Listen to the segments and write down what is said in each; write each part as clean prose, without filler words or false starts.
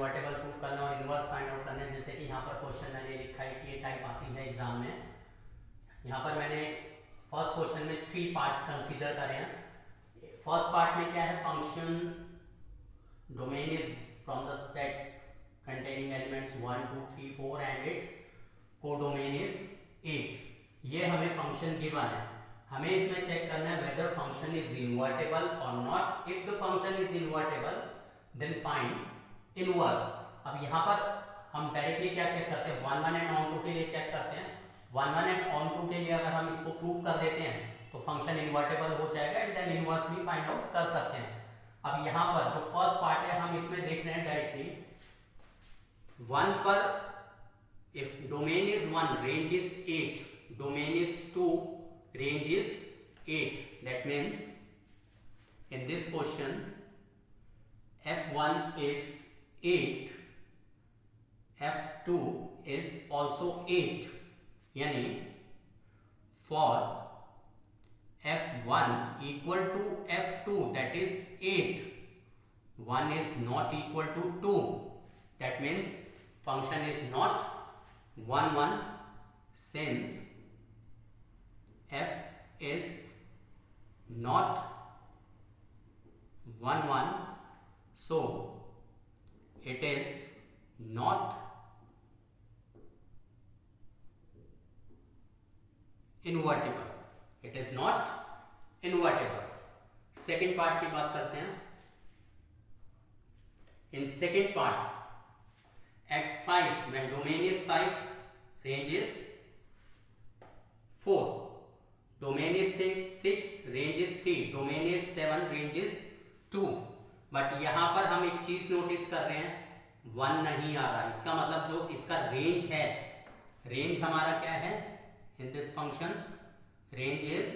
Invertible proof करना और inverse find out करना है। जैसे कि यहाँ पर क्वेश्चन मैंने लिखा है कि ये टाइप आती है एग्जाम में। यहाँ पर मैंने फर्स्ट क्वेश्चन में 3 पार्ट्स कंसीडर करे हैं। फर्स्ट पार्ट में क्या है, function domain is from the set containing elements 1 2 3 4 and its codomain is 8। ये हमें फंक्शन गिवन है, हमें इसमें चेक करना है वेदर फंक्शन इज इन्वर्टेबल और not. If the function is invertible then find inverse. अब यहाँ पर हम डायरेक्टली क्या चेक करते हैं, 1 1 एंड ऑन 2 के लिए चेक करते हैं। 1 1 एंड ऑन 2 के लिए अगर हम इसको प्रूव कर देते हैं तो फंक्शन इन्वर्टेबल हो जाएगा एंड देन इनवर्स भी फाइंड आउट कर सकते हैं। अब यहाँ पर जो फर्स्ट पार्ट है हम इसमें देख रहे हैं डायरेक्टली 1 पर if domain is 1 range is 8, domain is 2 range is 8, that means in this question f1 is 8, f2 is also 8, यानी for f1 equal to f2 that is 8, 1 is not equal to 2, that means function is not 1 1 since f is not 1 1, so it is not invertible, it is not invertible। Second part की बात करते हैं। In second part at 5 when domain is 5 range is 4, domain is 6 range is 3, domain is 7 range is 2। But यहाँ पर हम एक चीज notice कर रहे हैं 1 नहीं आ रहा, इसका मतलब जो इसका रेंज है, रेंज हमारा क्या है in this function, range is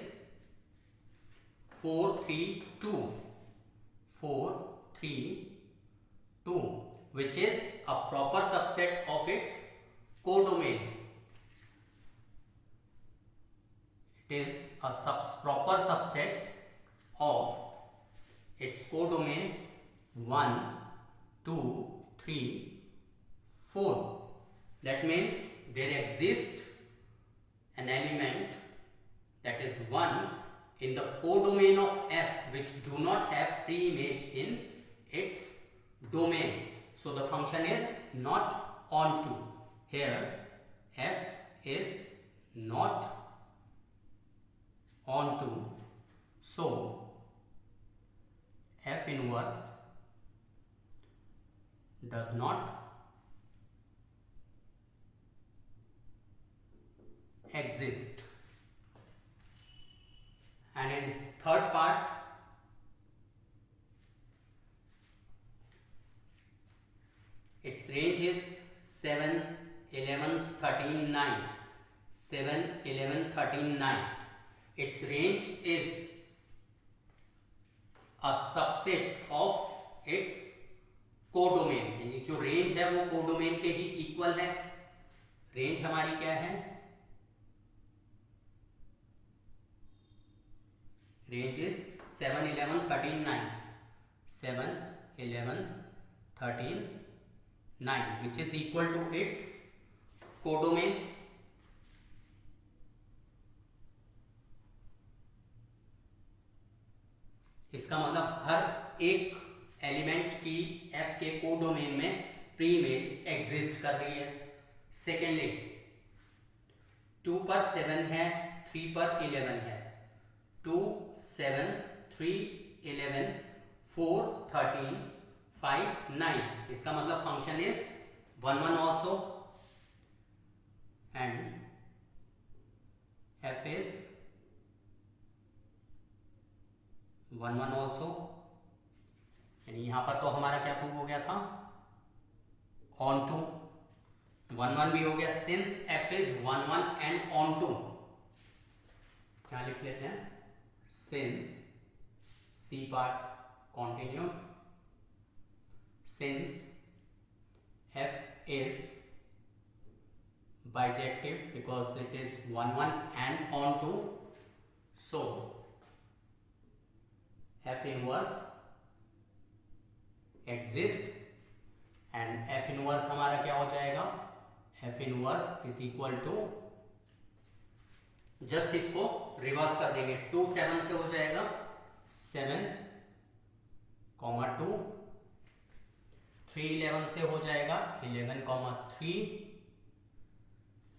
4 3 2, 4 3 2, which is a proper subset of its codomain. It is a proper subset of its codomain 1 2 3 4। That means there exists an element that is 1 in the codomain of f which do not have pre-image in its domain, so the function is not onto। Here f is not onto, so f inverse does not exist। and in third part its range is 7 11 13 9, 7 11 13 9। its range is a subset of its codomain, यानी जो range है वो codomain के ही equal है। Range हमारी क्या है, range is 7 11 13 9, 7 11 13 9 which is equal to its codomain। इसका मतलब हर एक एलिमेंट की f के कोडोमेन में प्री इमेज एग्जिस्ट कर रही है। सेकेंडली 2 पर 7 है, 3 पर 11 है, 2 7 3 11 4 13 5 9, इसका मतलब function is 1 1 also and f is 1 1 also. यानी यहां पर तो हमारा क्या प्रूव हो गया था, ऑन टू 1 1 भी हो गया since f is 1 1 and onto. क्या लिख लेते हैं, since C part continue, since f is bijective because it is 1 1 and onto, so f inverse exists and F inverse हमारा क्या हो जाएगा, F inverse is equal to, just इसको reverse कर देंगे, 2 7 से हो जाएगा 7, 2, 3 11 से हो जाएगा 11, 3,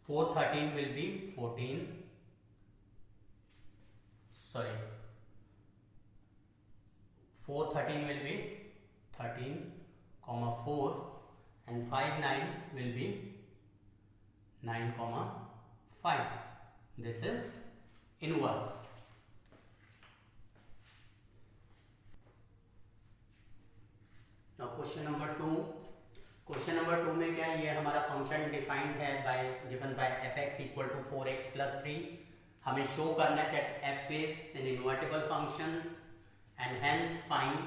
4 13 will be 14, sorry 4 13 will be 13, 4 and 5 9 will be 9, 5. This is inverse. Now question number 2. Question number 2 में क्या है, ये हमारा फंक्शन डिफाइंड है by given by fx equal to 4x plus 3. हमें शो करना है that f is an invertible function and hence find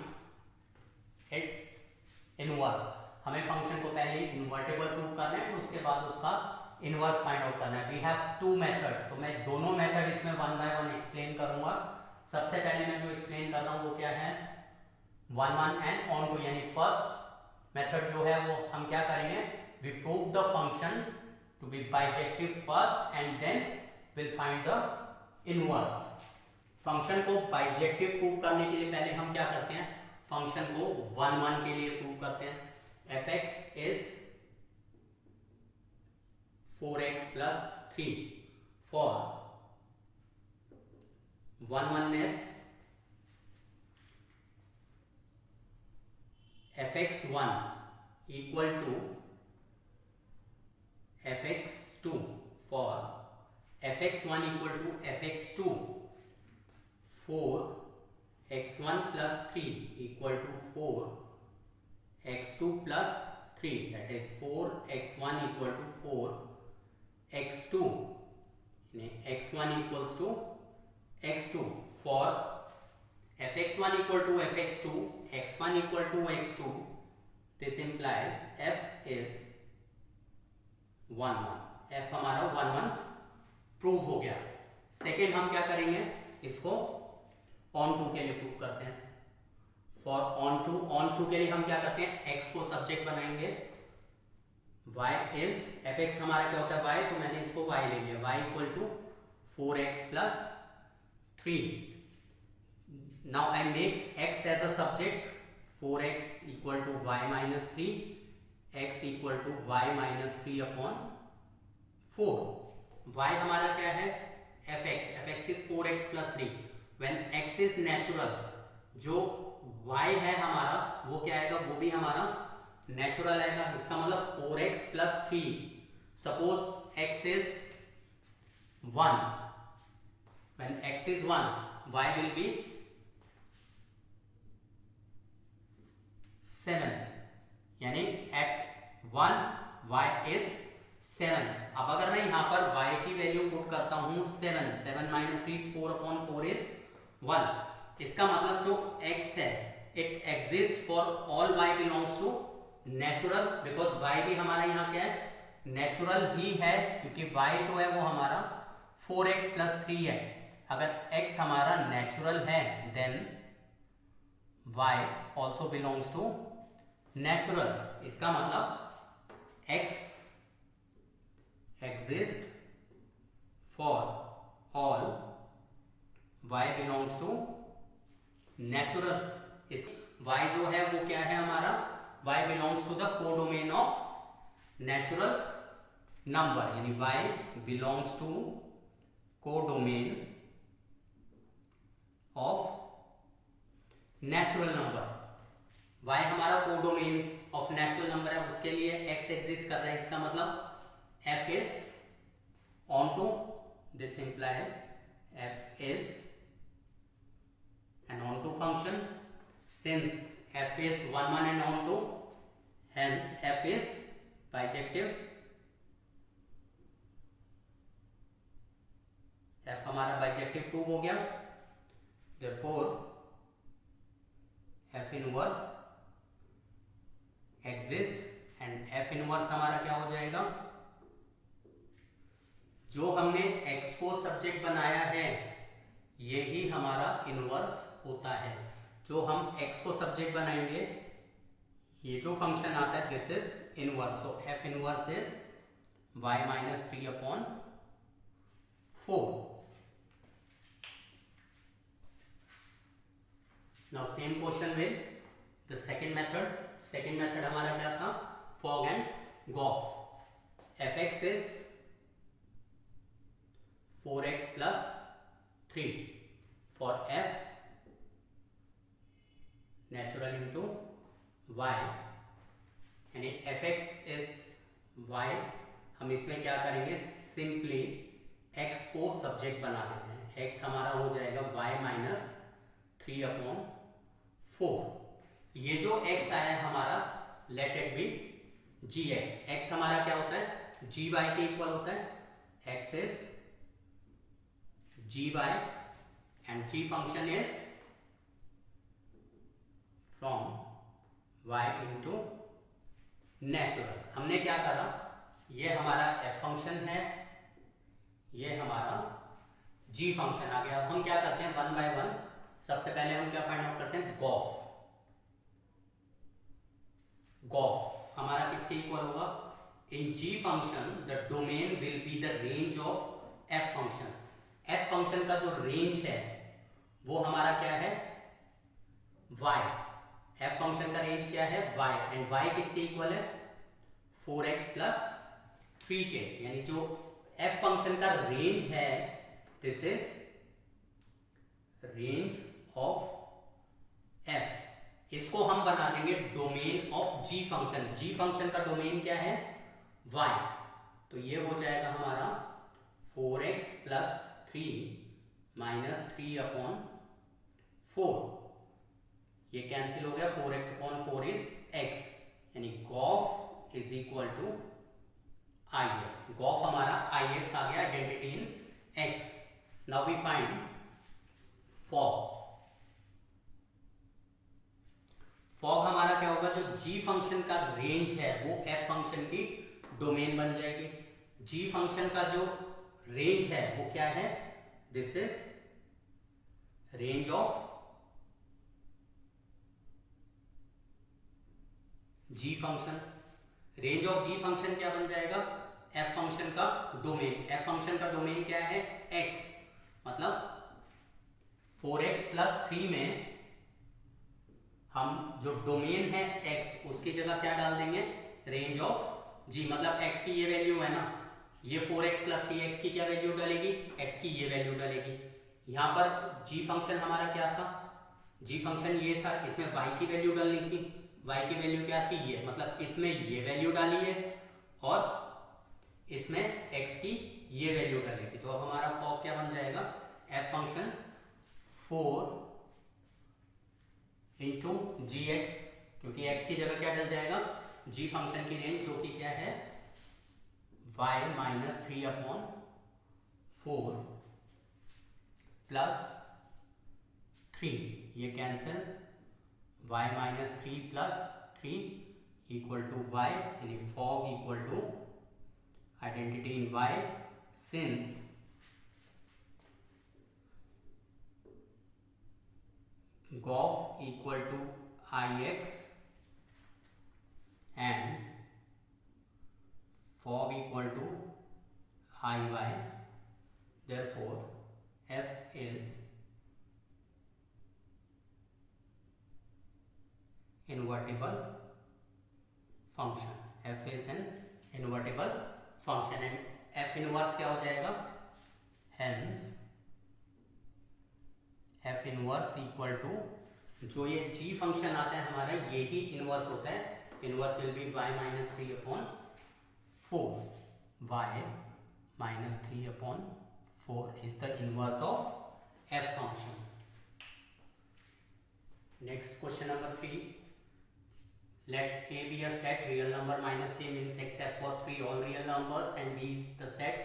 its inverse. हमें फंक्शन को पहले इन्वर्टिबल प्रूव करना है, उसके बाद उसका इनवर्स फाइंड आउट करना है. वी हैव 2 मेथड्स, तो मैं दोनों मेथड इसमें 1 बाय 1 एक्सप्लेन करूंगा. सबसे पहले मैं जो एक्सप्लेन कर रहा हूँ वो क्या है, 1 1 एंड ऑन टू, यानी फर्स्ट मेथड जो है वो हम क्या करेंगे, we prove the function to be bijective first and then will find the inverse. Function को बाइजेक्टिव प्रूव करने के लिए पहले हम क्या करते हैं, फंक्शन को 1 1 के लिए प्रूव करते हैं. fx is 4x plus 3 for 1 1ness, fx1 equal to fx2 for fx1 equal to fx2 4 x1 plus 3 equal to 4 x2 plus 3, that is 4 x1 equal to 4 x2, x1 equals to x2 for fx1 equal to fx2, x1 equal to x2. This implies f is 1 1. f हमारा 1 1 prove हो गया. Second हम क्या करेंगे, इसको on to के लिए prove करते हैं. फॉर ऑन टू के लिए हम क्या करते हैं, x को सब्जेक्ट बनाएंगे, y इज fx हमारा क्या होता है y, तो मैंने इसको y ले लिया, y equal to 4x plus 3. Now I make x as a subject, 4x equal to y minus 3, x equal to y minus 3 upon 4. y हमारा क्या है, fx is 4x plus 3. When x is natural, जो y है हमारा वो क्या आएगा, वो भी हमारा नेचुरल आएगा. इसका मतलब 4x plus 3. Suppose x is 1, when x is 1 y will be 7, यानी एट 1 y इज 7. अब अगर मैं यहां पर y की वैल्यू पुट करता हूं 7 माइनस 3 4 अपॉन 4 इज 1. इसका मतलब जो x है it exist for all y belongs to natural, because y भी हमारा यहाँ क्या है, नेचुरल ही है, क्योंकि y जो है वो हमारा 4x प्लस 3 है. अगर x हमारा नेचुरल है then y also belongs to natural. इसका मतलब x exist for all y belongs to natural. इस y जो है वो क्या है हमारा, y belongs to the codomain of natural number, यानी y belongs to codomain of natural number. y हमारा कोडोमेन ऑफ नेचुरल नंबर है, उसके लिए x एग्जिस्ट कर रहा है. इसका मतलब f is onto, this implies f is an onto function. Since f is 1 1 and onto, hence f is bijective. f हमारा bijective प्रूव हो गया. Therefore f inverse exists and f inverse हमारा क्या हो जाएगा, जो हमने x को सब्जेक्ट बनाया है यही हमारा इनवर्स होता है. जो हम x को सब्जेक्ट बनाएंगे ये जो फंक्शन आता है this is inverse, so F inverse is y minus 3/4. Now same question with the second method. Second method हमारा क्या था, fog and gof. F X is 4x plus 3 for f natural into y, यानी fx is y. हम इसमें क्या करेंगे, simply x को subject बना देते हैं. x हमारा हो जाएगा y माइनस 3/4. ये जो x आया है हमारा, let it be gx. x हमारा क्या होता है, gy के इक्वल होता है. x is gy and g function is from y into natural. हमने क्या करा, ये हमारा f फंक्शन है, ये हमारा g फंक्शन आ गया. अब हम क्या करते हैं, वन बाय वन. सबसे पहले हम क्या फाइंड आउट करते हैं, गॉफ. गॉफ हमारा किसके इक्वल होगा, इन g function the domain will be the range of f function. f function का जो रेंज है वो हमारा क्या है, y. f फंक्शन का रेंज क्या है, y, एंड y किसके इक्वल है, 4x plus 3k. यानी जो f फंक्शन का रेंज है, this is range of f. इसको हम बना देंगे domain of g function. g function का डोमेन क्या है, y. तो ये हो जाएगा हमारा 4x plus 3 minus 3/4. ये कैंसिल हो गया, 4x/4 इज x, यानी gof is equal to ix. Gof हमारा ix आ गया, identity in x. Now we find fog. Fog हमारा क्या होगा, जो g फंक्शन का रेंज है वो f फंक्शन की डोमेन बन जाएगी. g फंक्शन का जो रेंज है वो क्या है, this is range of g function. Range of g function क्या बन जाएगा, f फंक्शन का डोमेन. f फंक्शन का डोमेन क्या है, x. मतलब 4x plus 3 में हम जो डोमेन है x, उसकी जगह क्या डाल देंगे, रेंज ऑफ g. मतलब x की ये वैल्यू है ना, ये 4x plus 3x की क्या वैल्यू डालेगी, x की ये वैल्यू डालेगी. यहाँ पर g फंक्शन हमारा क्या था, g फंक्शन ये था, इसमें y की वैल्यू डालनी थी. y की वैल्यू क्या थी, ये. मतलब इसमें ये वैल्यू डाली है और इसमें x की ये वैल्यू डालेगी. तो अब हमारा फॉर्म क्या बन जाएगा, f फंक्शन 4 इंटू जी एक्स, क्योंकि x की जगह क्या डल जाएगा, g फंक्शन की रेंज जो कि क्या है, y माइनस 3/4 प्लस 3. ये cancel, y minus 3 plus 3 equal to y, यानी fog equal to identity in y. Since gof equal to ix and fog equal to iy, therefore f is invertible function. f is an invertible function and f inverse क्या हो जाएगा, hence f inverse equal to, जो ये g function आता है हमारा, ये ही inverse होता है. Inverse will be y minus 3/4. y minus 3/4 is the inverse of f function. Next question number 3. Let a be a set real number minus 3 means except for 3 all real numbers, and b is the set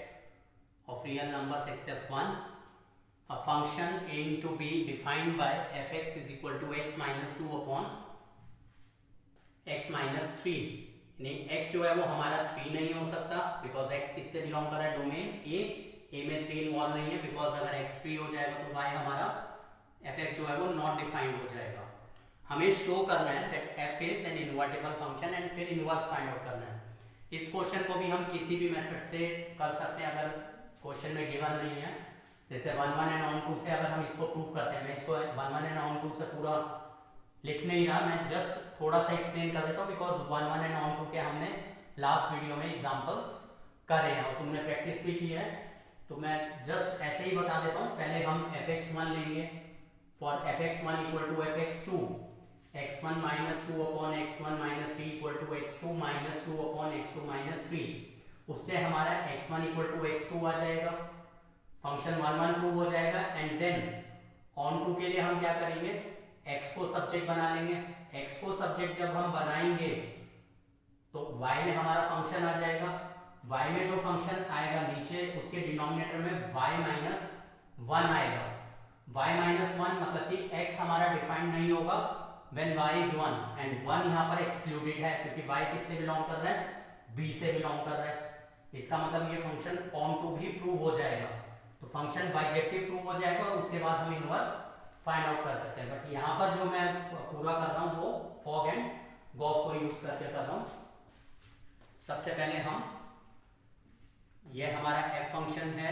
of real numbers except 1. A function a into b defined by fx is equal to x minus 2/x minus 3. नहीं, x जो है वो हमारा 3 नहीं हो सकता, because x किससे belong कर रहा है, डोमेन a में 3 इन्वॉल्व नहीं है, बिकॉज अगर x 3 हो जाएगा तो y हमारा fx जो है वो नॉट डिफाइंड हो जाएगा. हमें शो करना है that F is an invertible function and फिर इनवर्स फाइंड आउट करना है। इस क्वेश्चन को भी हम किसी भी मेथड से कर सकते हैं अगर क्वेश्चन में गिवन नहीं है। जैसे 1 1 एंड ऑन 2 से अगर हम इसको प्रूव करते हैं, मैं इसको 1 1 एंड ऑन 2 से पूरा लिख नहीं रहा, मैं जस्ट थोड़ा सा एक्सप्लेन कर देता हूँ बिकॉज 1 1 एंड ऑन 2 के हमने लास्ट वीडियो में एग्जांपल्स करे हैं और तुमने प्रैक्टिस भी की है, तो मैं जस्ट ऐसे ही बता देता हूँ। पहले हम fx1 लेंगे, for fx1 equal to fx2, x1 minus 2 upon x1 minus 3 equal to x2 minus 2 upon x2 minus 3। उससे हमारा x1 इक्वल टू x2 आ जाएगा, फंक्शन 1 1 प्रूव हो जाएगा। एंड देन ऑन 2 के लिए हम क्या करेंगे, x को सब्जेक्ट बना लेंगे। x को सब्जेक्ट जब हम बनाएंगे तो y में हमारा फंक्शन आ जाएगा, y में जो फंक्शन आएगा नीचे उसके डिनोमिनेटर में y माइनस 1 आएगा। y माइनस 1 मतलब कि x हमारा डिफाइंड नहीं होगा when y is 1 एंड 1 यहाँ पर एक्सक्लूडेड है क्योंकि y किससे बिलोंग कर रहा है, b से बिलोंग कर रहा है। इसका मतलब ये फंक्शन ऑन टू भी प्रूव हो जाएगा, तो फंक्शन बाइजेक्टिव प्रूव हो जाएगा और उसके बाद हम इनवर्स फाइंड आउट कर सकते हैं। बट यहाँ पर जो मैं पूरा कर रहा हूँ वो फॉग एंड गॉफ को यूज करके कर रहा हूँ। सबसे पहले हम, ये हमारा f फंक्शन है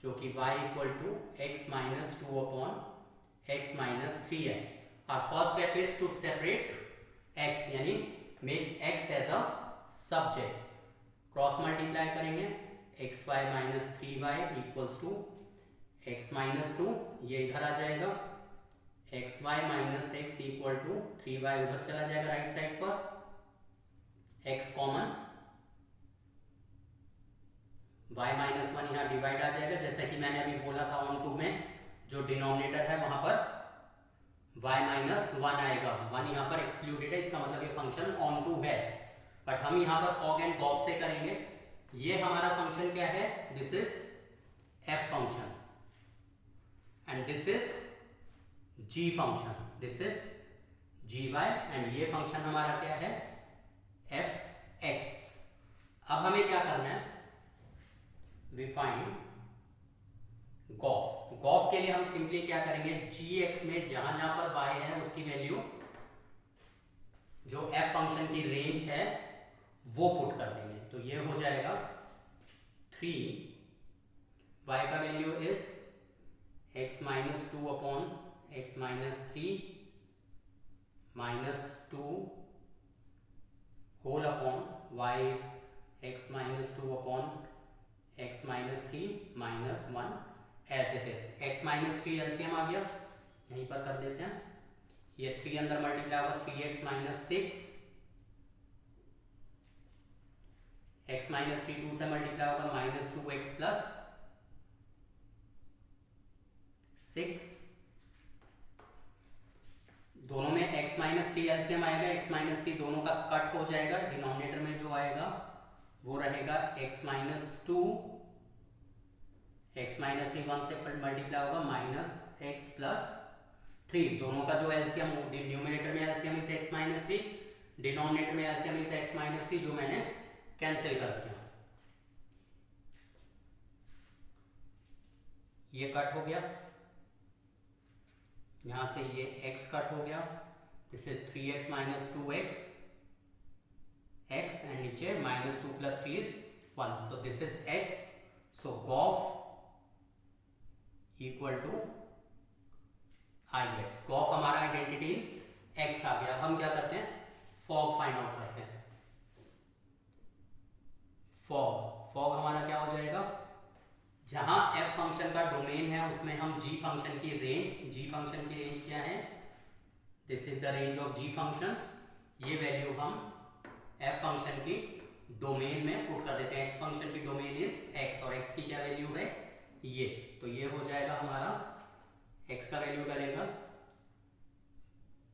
जो कि y equal to x minus 2 upon x minus 3 है। Our first step is to separate x, यानी make x as a subject. Cross multiply करेंगे, xy माइनस 3y equals to x minus 2, ये इधर आ जाएगा, xy minus x equal to 3y उधर चला जाएगा राइट साइड पर, x कॉमन, y माइनस 1 यहाँ डिवाइड आ जाएगा। जैसा कि मैंने अभी बोला था ऑन 2 में जो डिनोमिनेटर है वहां पर y माइनस 1 आएगा, 1 यहाँ पर एक्सक्लूडेड है, इसका मतलब ये फंक्शन ऑन टू है। बट हम यहाँ पर फॉग एंड गॉफ से करेंगे। ये हमारा फंक्शन क्या है, this is f function and this is g function, this is gy and ये फंक्शन हमारा क्या है, fx। अब हमें क्या करना है, वी फाइंड गॉफ। गॉफ के लिए हम सिंपली क्या करेंगे, gx में जहां जहां पर y है उसकी वैल्यू जो f फंक्शन की रेंज है वो पुट कर देंगे। तो ये हो जाएगा 3, y का value is x minus 2 upon x minus 3 minus 2 whole upon y is x minus 2 upon x minus 3 minus 1 as it is. x minus 3 LCM आ गया, यहीं पर कर देते हैं, ये 3 अंदर मल्टीप्लाई होगा 3x माइनस 6, x माइनस 3 2 से मल्टीप्लाई होगा माइनस 2x प्लस 6, दोनों में x माइनस 3 एलसीएम आएगा, x माइनस 3 दोनों का कट हो जाएगा, डिनोमिनेटर में जो आएगा वो रहेगा x माइनस 2, x माइनस 3 1 से मल्टीप्लाई होगा माइनस x प्लस 3, दोनों का जो एलसीएम, न्यूमरेटर में LCM is x minus 3, denominator में एलसीएम इज x माइनस 3, जो मैंने कैंसिल कर दिया, ये कट हो गया, यहां से ये x कट हो गया, this is 3x minus 2x x and नीचे minus 2 plus 3 is 1, so this is x, so gof equal to ix। Gof हमारा आइडेंटिटी x आ गया। अब हम क्या करते हैं, फॉग फाइंड आउट करते हैं। फॉग हमारा क्या हो जाएगा, जहां f फंक्शन का डोमेन है उसमें हम g फंक्शन की रेंज, g फंक्शन की रेंज क्या है, this is the range of g function, ये वैल्यू हम f फंक्शन की डोमेन में पुट कर देते हैं। x फंक्शन की डोमेन इज x और x की क्या वैल्यू है, ये, तो ये हो जाएगा हमारा, x का वैल्यू करेगा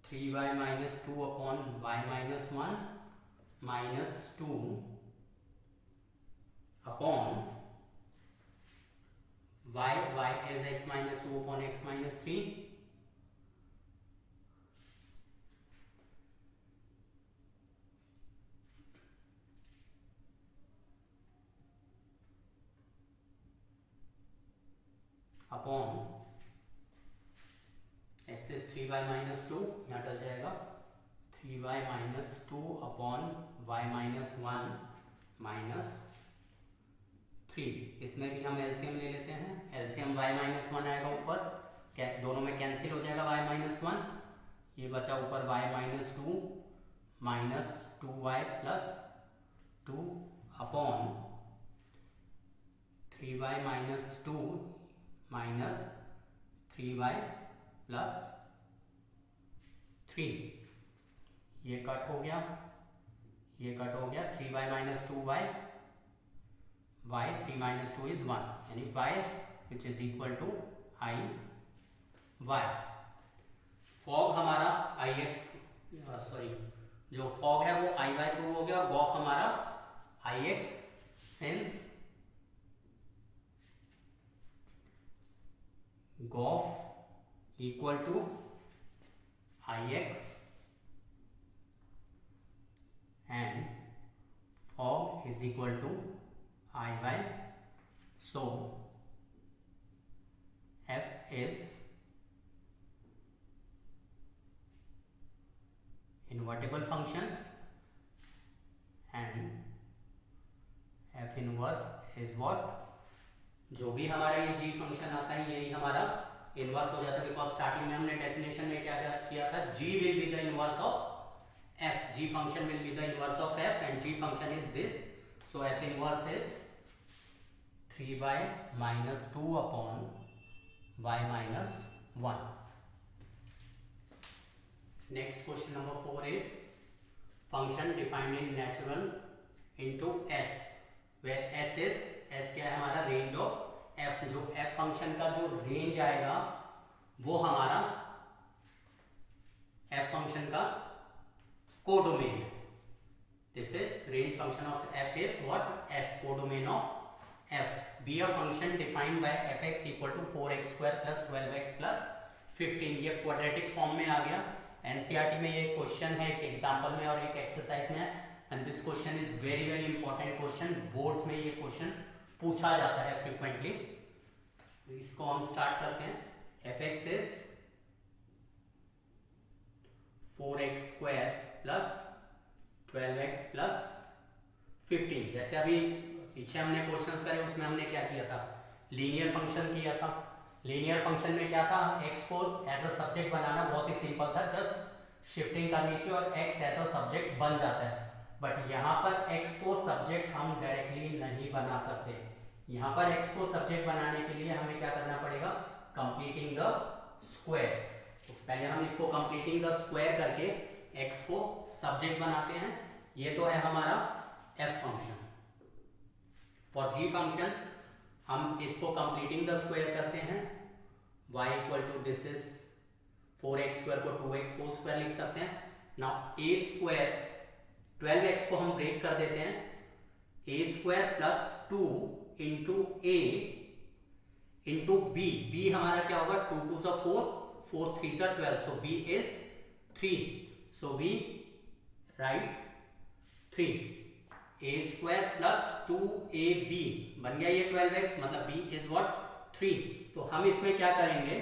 3y minus 2 upon y minus 1 minus 2 upon y is x minus 2 upon x minus 3 upon x is 3y minus 2, यहाँ डल जाएगा 3y minus 2 upon y minus 1 minus 3। इसमें भी हम एलसीएम ले लेते हैं। एलसीएम y माइनस 1 आएगा ऊपर, दोनों में कैंसिल हो जाएगा y माइनस 1, ये बचा ऊपर y minus 2 minus 2y plus 2 upon 3y minus 2 minus 3y plus 3। ये कट हो गया, ये कट हो गया, 3y minus 2y, y 3 minus 2 is 1, यानी y which is equal to i y। Fog हमारा आई एक्स सॉरी जो फॉग है वो आई वाई प्रूव हो गया, और गॉफ हमारा I x since gof equal to I x and fog is equal to I y. So f is invertible function and F inverse is what, जो भी हमारा ये जी फंक्शन आता है यही हमारा इनवर्स हो जाता है, बिकॉज स्टार्टिंग में हमने डेफिनेशन में क्या किया था, g will be the inverse of f, g function will be the inverse of f and g function is this. So F inverse is 3y minus 2 upon y minus 1। Next question number 4 is function defined in natural into s, where s क्या है हमारा range of f, जो f function का जो range आएगा वो हमारा f function का कोडोमेन है। This is range function of f is what, s codomain of f। be a function defined by fx equal to 4x square plus 12x plus 15, ये quadratic form में आ गया। NCERT में ये question है, एक example में और एक एक्सरसाइज में, and this question is very very important question, board में ये क्वेश्चन पूछा जाता है फ्रीक्वेंटली। इसको हम स्टार्ट करते हैं। F X is 4x square plus 12x plus 15। जैसे अभी पीछे हमने क्वेश्चंस करे उसमें हमने क्या किया था, लीनियर फंक्शन किया था। लीनियर फंक्शन में क्या था, x को एज अ सब्जेक्ट बनाना बहुत ही सिंपल था, जस्ट शिफ्टिंग करनी थी और x एज अ सब्जेक्ट बन जाता है। बट यहाँ पर x को सब्जेक्ट हम डायरेक्टली नहीं बना सकते। यहाँ पर x को सब्जेक्ट बनाने के लिए हमें क्या करना पड़ेगा, कंप्लीटिंग द स्क्वायर्स। तो पहले हम इसको कंप्लीटिंग द स्क्वायर करके x को सब्जेक्ट बनाते हैं। ये तो है हमारा f function. For g function हम इसको कंप्लीटिंग द स्क्वायर करते हैं, y equal to this is 4x square को 2x होल स्क्वायर लिख सकते हैं। नाउ a स्क्वायर 12x को हम ब्रेक कर देते हैं, a square plus 2 into a into b, b हमारा क्या होगा, 2 2 सा 4, 4 3 सा 12, सो b is 3, so we right 3। a square plus 2ab बन गया ये 12x, मतलब b इज व्हाट 3। तो हम इसमें क्या करेंगे,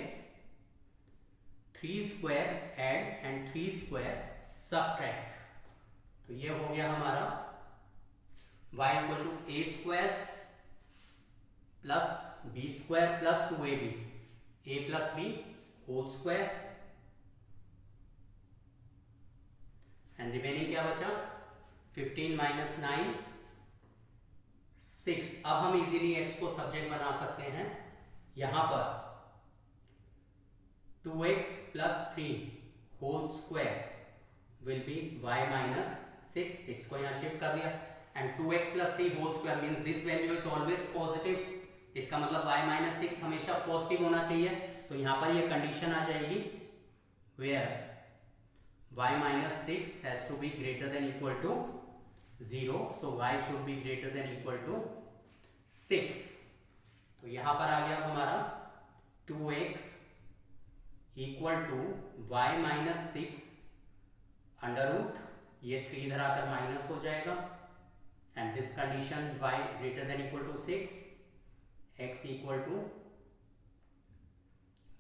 3 square add and 3 square subtract. तो ये हो गया हमारा y equal to a square plus b square plus 2ab, a plus b whole square, and remaining क्या बचा, 15 माइनस 9 6। अब हम इजीली x को सब्जेक्ट बना सकते हैं। यहां पर 2x plus 3 whole square will be y minus 6, 6 को यहां शिफ्ट कर दिया, and 2x plus 3 whole square means this value is always positive. इसका मतलब y माइनस 6 हमेशा पॉजिटिव होना चाहिए। तो यहां पर ये कंडीशन आ जाएगी where y minus 6 has to be greater than equal to 0, so y should be greater than equal to 6। तो यहां पर आ गया हमारा 2x equal to y minus 6 under root, ये 3 इधर आकर माइनस हो जाएगा, and this condition y greater than equal to 6, x equal to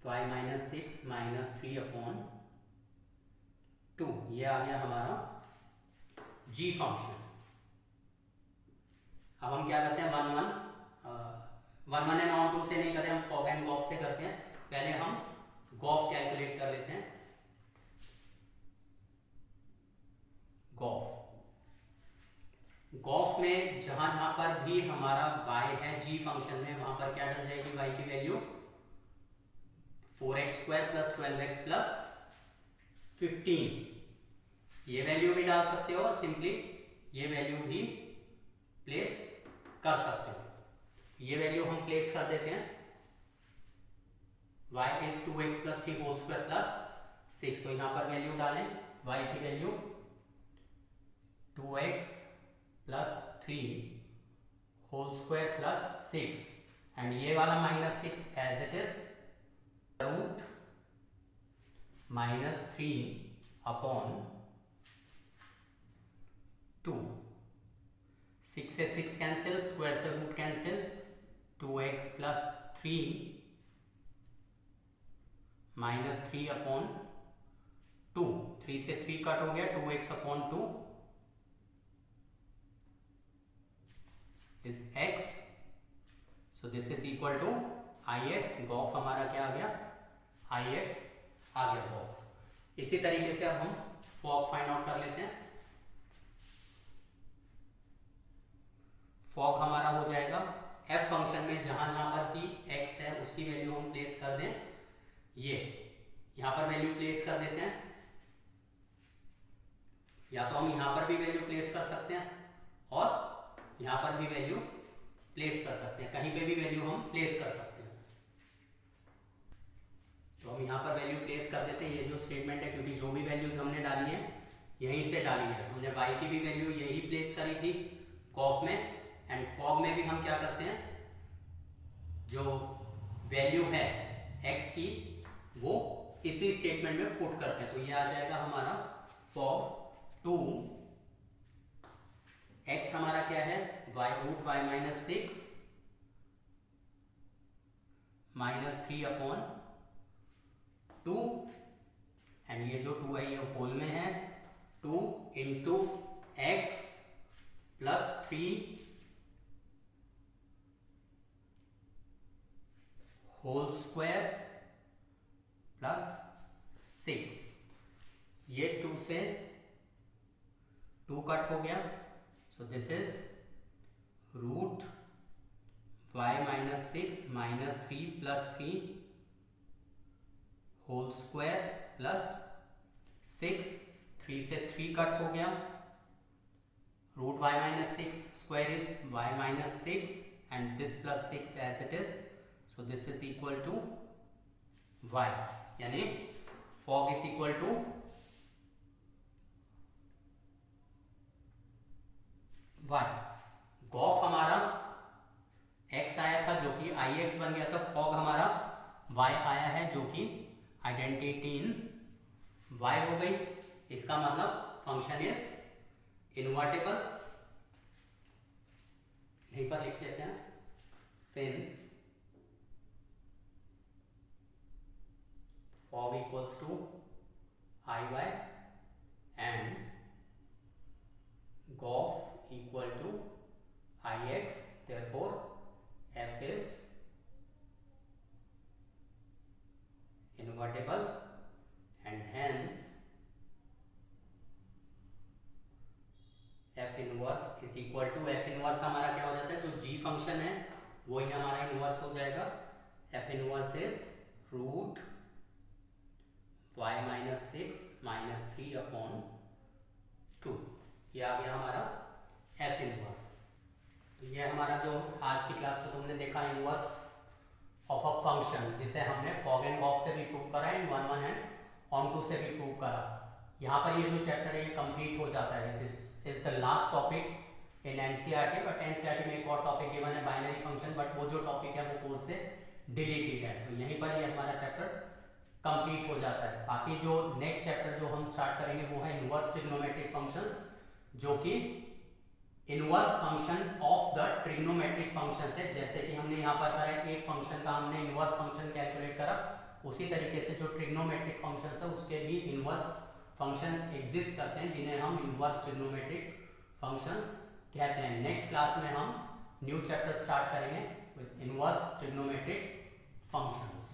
Y minus 6 minus 3/2, ये आ गया हमारा जी फंक्शन। अब हम क्या करते हैं, 1 1 एंड ऑन 2 से नहीं करते, हम फॉग एंड गॉफ से करते हैं। पहले हम गॉफ कैलकुलेट कर लेते हैं। गॉफ में जहां जहां पर भी हमारा y है जी फंक्शन में, वहां पर क्या डल जाएगी, y की वैल्यू 4x² + 12x + 15, ये वैल्यू भी डाल सकते हो और सिंपली ये वैल्यू भी प्लेस कर सकते हो। ये वैल्यू हम प्लेस कर देते हैं, y is 2x + 3 whole square plus 6, तो यहाँ पर वैल्यू डालें, y की value 2x + 3 whole square plus 6, and ये वाला -6 एज इट इज रूट -3/2, 6 से 6 कैंसिल, स्क्वायर से रूट कैंसिल, 2x + 3 -3/2, 3 से 3 कट हो गया, 2x/2 is x, so this is equal to ix। Gof हमारा क्या आ गया, ix आ गया गॉफ। इसी तरीके से अब हम फॉग फाइंड आउट कर लेते हैं। फॉग हमारा हो जाएगा f फंक्शन में जहां जहां पर भी x है उसकी वैल्यू हम प्लेस कर दें, ये यहां पर वैल्यू प्लेस कर देते हैं, या तो हम यहां पर भी वैल्यू प्लेस कर सकते हैं और यहां पर भी वैल्यू प्लेस कर सकते हैं, कहीं पे भी वैल्यू हम प्लेस कर सकते हैं। तो हम यहां पर वैल्यू प्लेस कर देते हैं, ये जो स्टेटमेंट है, क्योंकि जो भी वैल्यूज हमने डाली है यहीं से डाली है, हमने y की भी वैल्यू यही प्लेस करी थी गॉफ में, एंड फॉग में भी हम क्या करते हैं, जो वैल्यू है x की वो इसी स्टेटमेंट में पुट करते हैं। तो ये आ जाएगा हमारा फॉग 2 x हमारा क्या है, y माइनस 6 -3/2, एंड ये जो 2 है ये होल में है, 2 × x + 3 होल स्क्वायर प्लस 6, ये 2 से 2 कट हो गया, so this is root y minus 6 minus 3 plus 3 whole square plus 6, 3 से 3 कट हो गया, root y minus 6 square is y minus 6 and this plus 6 as it is, so this is equal to y, यानी fog is equal to y। Gof हमारा x आया था जो कि ix बन गया था, फॉग हमारा y आया है जो कि आइडेंटिटी इन y हो गई। इसका मतलब फंक्शन इज इन्वर्टेबल। यहीं पर लिख लेते हैं, since fog equals to iy and gof equal to ix, therefore f is invertible and hence f inverse is equal to, f inverse हमारा क्या हो जाता है, जो g फंक्शन है वही हमारा इनवर्स हो जाएगा, f inverse is root y minus 6 minus 3/2, ये आ गया हमारा f इनवर्स। तो ये हमारा जो आज की क्लास में तुमने देखा इनवर्स ऑफ अ फंक्शन, जिसे हमने फॉग एंड गॉफ से भी प्रूव करा एंड 1 1 एंड ऑन 2 से भी प्रूव करा। यहाँ पर ये जो चैप्टर है ये कंप्लीट हो जाता है। This is the last topic in NCERT, but NCERT में एक और टॉपिक गिवन है बाइनरी फंक्शन, बट वो जो टॉपिक है वो कोर्स से डिलीटेड है। तो यहीं पर ये हमारा चैप्टर कंप्लीट हो जाता है। बाकी जो नेक्स्ट चैप्टर जो हम स्टार्ट करेंगे वो है इनवर्स ट्रिग्नोमेट्रिक फंक्शन, जो कि inverse function of the trigonometric function है। जैसे कि हमने यहाँ पर करा एक फंक्शन का हमने इनवर्स फंक्शन कैलकुलेट करा, उसी तरीके से जो ट्रिग्नोमेट्रिक फंक्शंस है उसके भी इनवर्स फंक्शंस एग्जिस्ट करते हैं जिन्हें हम इनवर्स ट्रिग्नोमेट्रिक फंक्शंस कहते हैं। नेक्स्ट क्लास में हम न्यू चैप्टर स्टार्ट करेंगे विद इनवर्स ट्रिग्नोमेट्रिक फंक्शंस।